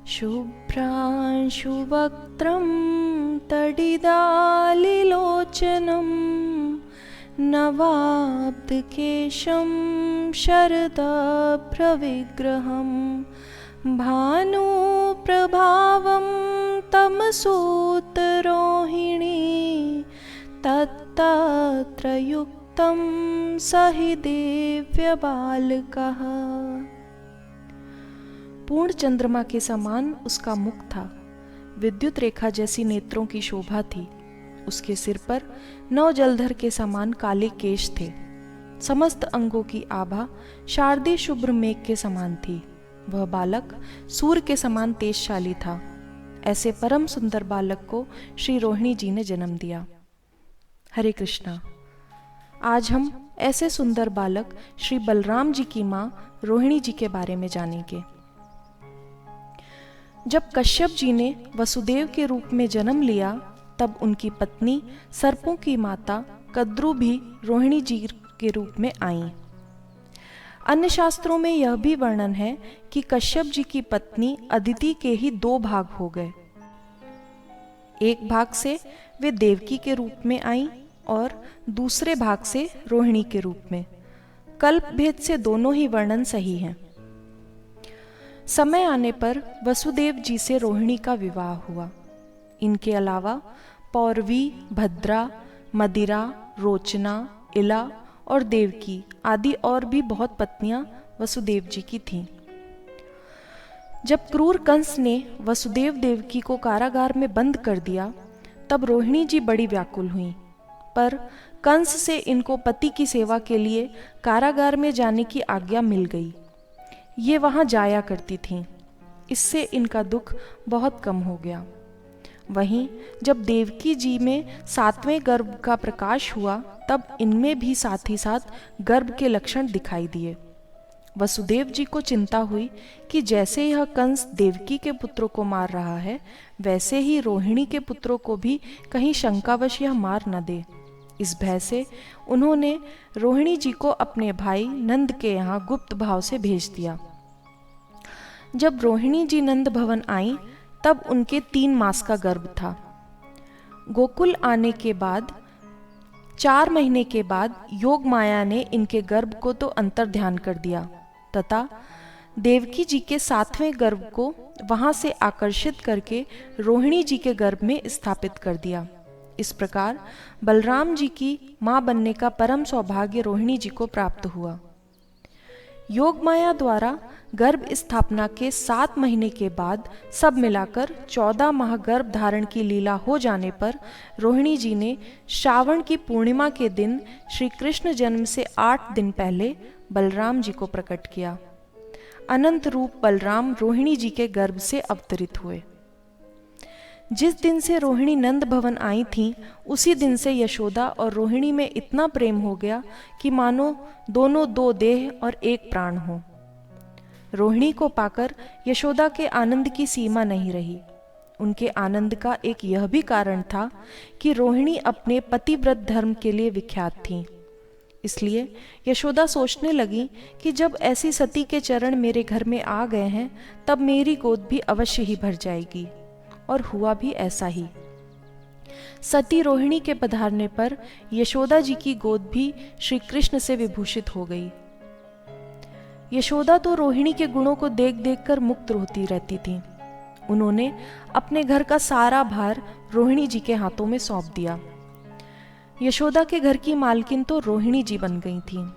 शुभ्रांशुवक्त्रं तडिदालिलोचनं नवाब्धकेशं शरदाभ्रविग्रहं भानुप्रभावं तमसोत्तरोहिणी तत्तत्रयुक्तं सहि दिव्यबालकः। पूर्ण चंद्रमा के समान उसका मुख था, विद्युत रेखा जैसी नेत्रों की शोभा थी। उसके सिर पर 9 जलधर के समान काले केश थे। समस्त अंगों की आभा शारदीय शुभ्र मेघ के समान थी। वह बालक सूर्य के समान तेजशाली था। ऐसे परम सुंदर बालक को श्री रोहिणी जी ने जन्म दिया। हरे कृष्णा। आज हम ऐसे सुंदर बालक श्री बलराम जी की माँ रोहिणी जी के बारे में जानेंगे। जब कश्यप जी ने वसुदेव के रूप में जन्म लिया, तब उनकी पत्नी सर्पों की माता कद्रु भी रोहिणी जी के रूप में आईं। अन्य शास्त्रों में यह भी वर्णन है कि कश्यप जी की पत्नी अदिति के ही 2 भाग हो गए। एक भाग से वे देवकी के रूप में आईं और दूसरे भाग से रोहिणी के रूप में। कल्प भेद से दोनों ही वर्णन सही हैं। समय आने पर वसुदेव जी से रोहिणी का विवाह हुआ। इनके अलावा पौरवी, भद्रा, मदिरा, रोचना, इला और देवकी आदि और भी बहुत पत्नियां वसुदेव जी की थीं। जब क्रूर कंस ने वसुदेव देवकी को कारागार में बंद कर दिया, तब रोहिणी जी बड़ी व्याकुल हुईं। पर कंस से इनको पति की सेवा के लिए कारागार में जाने की आज्ञा मिल गई। ये वहां जाया करती थीं। इससे इनका दुख बहुत कम हो गया। वहीं जब देवकी जी में 7वें गर्भ का प्रकाश हुआ, तब इनमें भी साथ ही साथ गर्भ के लक्षण दिखाई दिए। वसुदेव जी को चिंता हुई कि जैसे यह कंस देवकी के पुत्रों को मार रहा है, वैसे ही रोहिणी के पुत्रों को भी कहीं शंकावश यह मार न दे। इस भय से उन्होंने रोहिणी जी को अपने भाई नंद के यहाँ गुप्त भाव से भेज दिया। जब रोहिणी जी नंद भवन आईं, तब उनके 3 मास का गर्भ था। गोकुल आने के बाद 4 महीने के बाद योग माया ने इनके गर्भ को तो अंतर्ध्यान कर दिया तथा देवकी जी के 7वें गर्भ को वहां से आकर्षित करके रोहिणी जी के गर्भ में स्थापित कर दिया। इस प्रकार बलराम जी की मां बनने का परम सौभाग्य रोहिणी जी को प्राप्त हुआ। योग माया द्वारा गर्भ स्थापना के 7 महीने के बाद सब मिलाकर 14 माह गर्भ धारण की लीला हो जाने पर रोहिणी जी ने श्रावण की पूर्णिमा के दिन श्री कृष्ण जन्म से 8 दिन पहले बलराम जी को प्रकट किया। अनंत रूप बलराम रोहिणी जी के गर्भ से अवतरित हुए। जिस दिन से रोहिणी नंद भवन आई थीं, उसी दिन से यशोदा और रोहिणी में इतना प्रेम हो गया कि मानो दोनों 2 देह और 1 प्राण हो। रोहिणी को पाकर यशोदा के आनंद की सीमा नहीं रही। उनके आनंद का एक यह भी कारण था कि रोहिणी अपने पतिव्रत धर्म के लिए विख्यात थीं। इसलिए यशोदा सोचने लगी कि जब ऐसी सती के चरण मेरे घर में आ गए हैं, तब मेरी गोद भी अवश्य ही भर जाएगी। और हुआ भी ऐसा ही। सती रोहिणी के पधारने पर यशोदा जी की गोद भी श्री कृष्ण से विभूषित हो गई। यशोदा तो रोहिणी के गुणों को देख देख कर मुक्त होती रहती थीं। उन्होंने अपने घर का सारा भार रोहिणी जी के हाथों में सौंप दिया। यशोदा के घर की मालकिन तो रोहिणी जी बन गई थीं।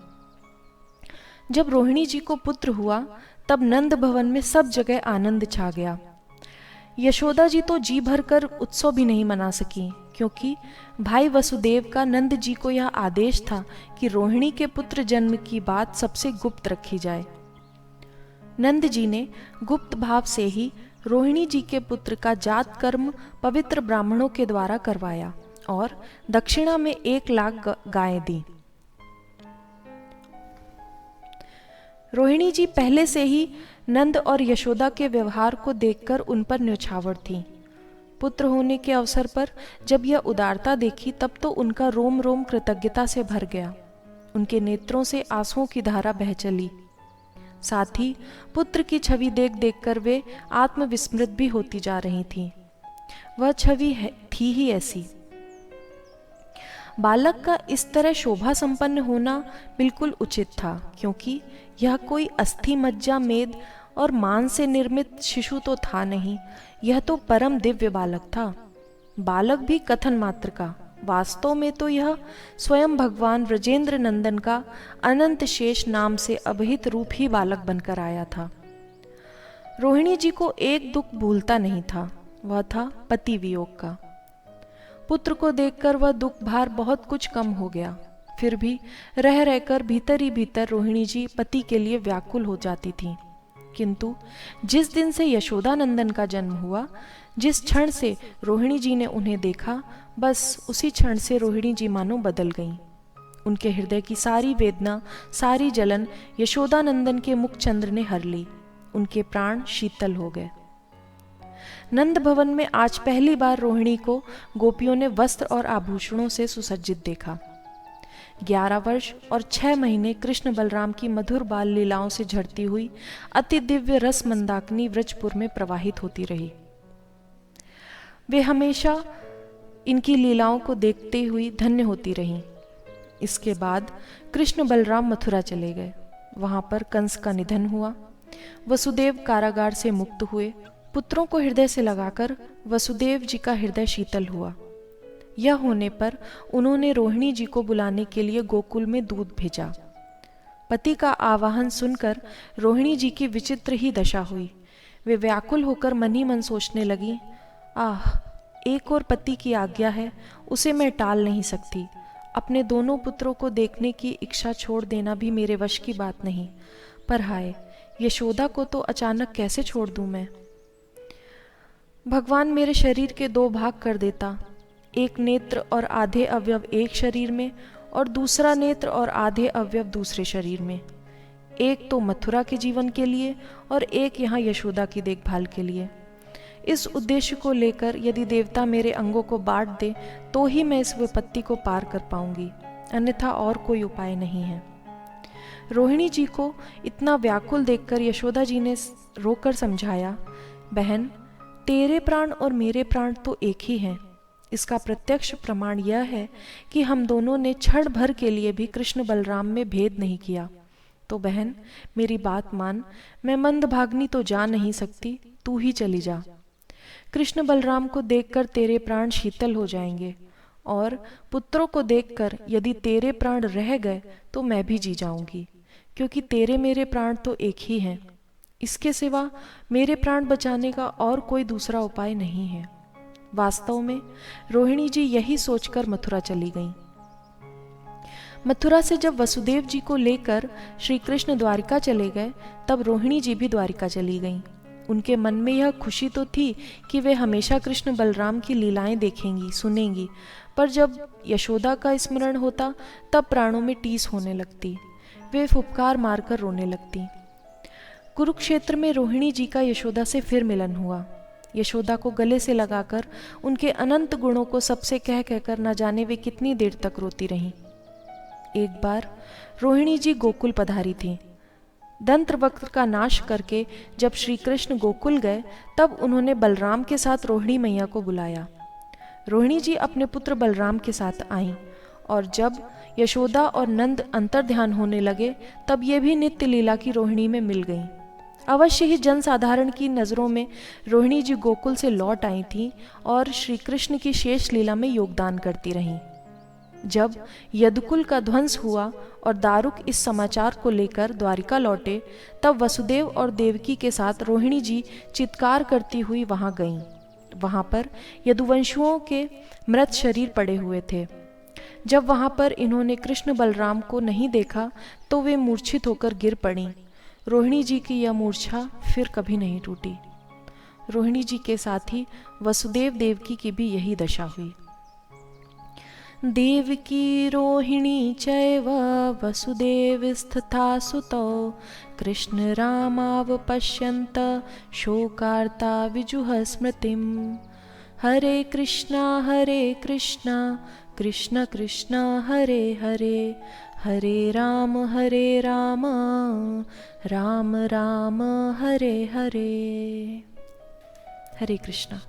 जब रोहिणी जी को पुत्र हुआ, तब नंद भवन में सब जगह आनंद छा गया। यशोदा जी तो जी भर कर उत्सव भी नहीं मना सकी, क्योंकि भाई वसुदेव का नंद जी को यह आदेश था कि रोहिणी के पुत्र जन्म की बात सबसे गुप्त रखी जाए। नंद जी ने गुप्त भाव से ही रोहिणी जी के पुत्र का जात कर्म पवित्र ब्राह्मणों के द्वारा करवाया और दक्षिणा में 1 लाख गायें दी। रोहिणी जी पहले से ही नंद और यशोदा के व्यवहार को देखकर उन पर न्यौछावर थीं। पुत्र होने के अवसर पर जब यह उदारता देखी, तब तो उनका रोम रोम कृतज्ञता से भर गया। उनके नेत्रों से आंसुओं की धारा बह चली। साथ ही पुत्र की छवि देख देख कर वे आत्मविस्मृत भी होती जा रही थीं। वह छवि थी ही ऐसी। बालक का इस तरह शोभा संपन्न होना बिल्कुल उचित था, क्योंकि यह कोई अस्थि मज्जा मेद और मांस से निर्मित शिशु तो था नहीं, यह तो परम दिव्य बालक था। बालक भी कथन मात्र का, वास्तव में तो यह स्वयं भगवान ब्रजेंद्र नंदन का अनंत शेष नाम से अभिहित रूप ही बालक बनकर आया था। रोहिणी जी को एक दुख भूलता नहीं था, वह था पति वियोग का। पुत्र को देखकर वह दुख भार बहुत कुछ कम हो गया। फिर भी रह रहकर भीतर ही भीतर रोहिणी जी पति के लिए व्याकुल हो जाती थीं। किंतु जिस दिन से यशोदानंदन का जन्म हुआ, जिस क्षण से रोहिणी जी ने उन्हें देखा, बस उसी क्षण से रोहिणी जी मानो बदल गईं। उनके हृदय की सारी वेदना, सारी जलन यशोदानंदन के मुख चंद्र ने हर ली। उनके प्राण शीतल हो गए। नंद भवन में आज पहली बार रोहिणी को गोपियों ने वस्त्र और आभूषणों से सुसज्जित देखा। 11 वर्ष और 6 महीने कृष्ण बलराम की मधुर बाल लीलाओं से झड़ती हुई अति दिव्य रस मंदाकिनी व्रजपुर में प्रवाहित होती रही। वे हमेशा इनकी लीलाओं को देखते हुई धन्य होती रहीं। इसके बाद कृष्ण बलराम मथुरा चले गए। वहां पर कंस का निधन हुआ। वसुदेव कारागार से मुक्त हुए। पुत्रों को हृदय से लगाकर वसुदेव जी का हृदय शीतल हुआ। यह होने पर उन्होंने रोहिणी जी को बुलाने के लिए गोकुल में दूत भेजा। पति का आवाहन सुनकर रोहिणी जी की विचित्र ही दशा हुई। वे व्याकुल होकर मन ही मन सोचने लगी, आह, एक और पति की आज्ञा है, उसे मैं टाल नहीं सकती। अपने दोनों पुत्रों को देखने की इच्छा छोड़ देना भी मेरे वश की बात नहीं। पर हाय, यशोदा को तो अचानक कैसे छोड़ दूं मैं। भगवान मेरे शरीर के 2 भाग कर देता, एक नेत्र और आधे अवयव एक शरीर में और दूसरा नेत्र और आधे अवयव दूसरे शरीर में। एक तो मथुरा के जीवन के लिए और एक यहाँ यशोदा की देखभाल के लिए। इस उद्देश्य को लेकर यदि देवता मेरे अंगों को बांट दे तो ही मैं इस विपत्ति को पार कर पाऊंगी, अन्यथा और कोई उपाय नहीं है। रोहिणी जी को इतना व्याकुल देखकर यशोदा जी ने रोकर समझाया, बहन, तेरे प्राण और मेरे प्राण तो एक ही हैं। इसका प्रत्यक्ष प्रमाण यह है कि हम दोनों ने क्षण भर के लिए भी कृष्ण बलराम में भेद नहीं किया। तो बहन, मेरी बात मान, मैं मंदभागिनी तो जा नहीं सकती, तू ही चली जा। कृष्ण बलराम को देखकर तेरे प्राण शीतल हो जाएंगे और पुत्रों को देखकर यदि तेरे प्राण रह गए तो मैं भी जी जाऊंगी, क्योंकि तेरे मेरे प्राण तो एक ही हैं। इसके सिवा मेरे प्राण बचाने का और कोई दूसरा उपाय नहीं है। वास्तव में रोहिणी जी यही सोचकर मथुरा चली गईं। मथुरा से जब वसुदेव जी को लेकर श्री कृष्ण द्वारिका चले गए, तब रोहिणी जी भी द्वारिका चली गईं। उनके मन में यह खुशी तो थी कि वे हमेशा कृष्ण बलराम की लीलाएं देखेंगी, सुनेंगी, पर जब यशोदा का स्मरण होता तब प्राणों में टीस होने लगती। वे फुफकार मारकर रोने लगती। कुरुक्षेत्र में रोहिणी जी का यशोदा से फिर मिलन हुआ। यशोदा को गले से लगाकर उनके अनंत गुणों को सबसे कह कहकर न जाने वे कितनी देर तक रोती रहीं। एक बार रोहिणी जी गोकुल पधारी थीं। दंत्रवक्र का नाश करके जब श्री कृष्ण गोकुल गए, तब उन्होंने बलराम के साथ रोहिणी मैया को बुलाया। रोहिणी जी अपने पुत्र बलराम के साथ आईं, और जब यशोदा और नंद अंतर्ध्यान होने लगे, तब ये भी नित्य लीला की रोहिणी में मिल गईं। अवश्य ही जनसाधारण की नज़रों में रोहिणी जी गोकुल से लौट आई थीं और श्री कृष्ण की शेष लीला में योगदान करती रहीं। जब यदुकुल का ध्वंस हुआ और दारुक इस समाचार को लेकर द्वारिका लौटे, तब वसुदेव और देवकी के साथ रोहिणी जी चित्कार करती हुई वहां गईं। वहां पर यदुवंशुओं के मृत शरीर पड़े हुए थे। जब वहां पर इन्होंने कृष्ण बलराम को नहीं देखा तो वे मूर्छित होकर गिर पड़ीं। रोहिणी जी की यह मूर्छा फिर कभी नहीं टूटी। रोहिणी जी के साथ ही वसुदेव देवकी की भी यही दशा हुई। देवकी रोहिणी चैव वसुदेवस्तथा सुतौ कृष्ण रामाव पश्यन्त शोकार्ता विजुह स्मृतिम। हरे कृष्णा कृष्ण कृष्ण हरे हरे, हरे राम राम राम हरे हरे। हरे कृष्णा।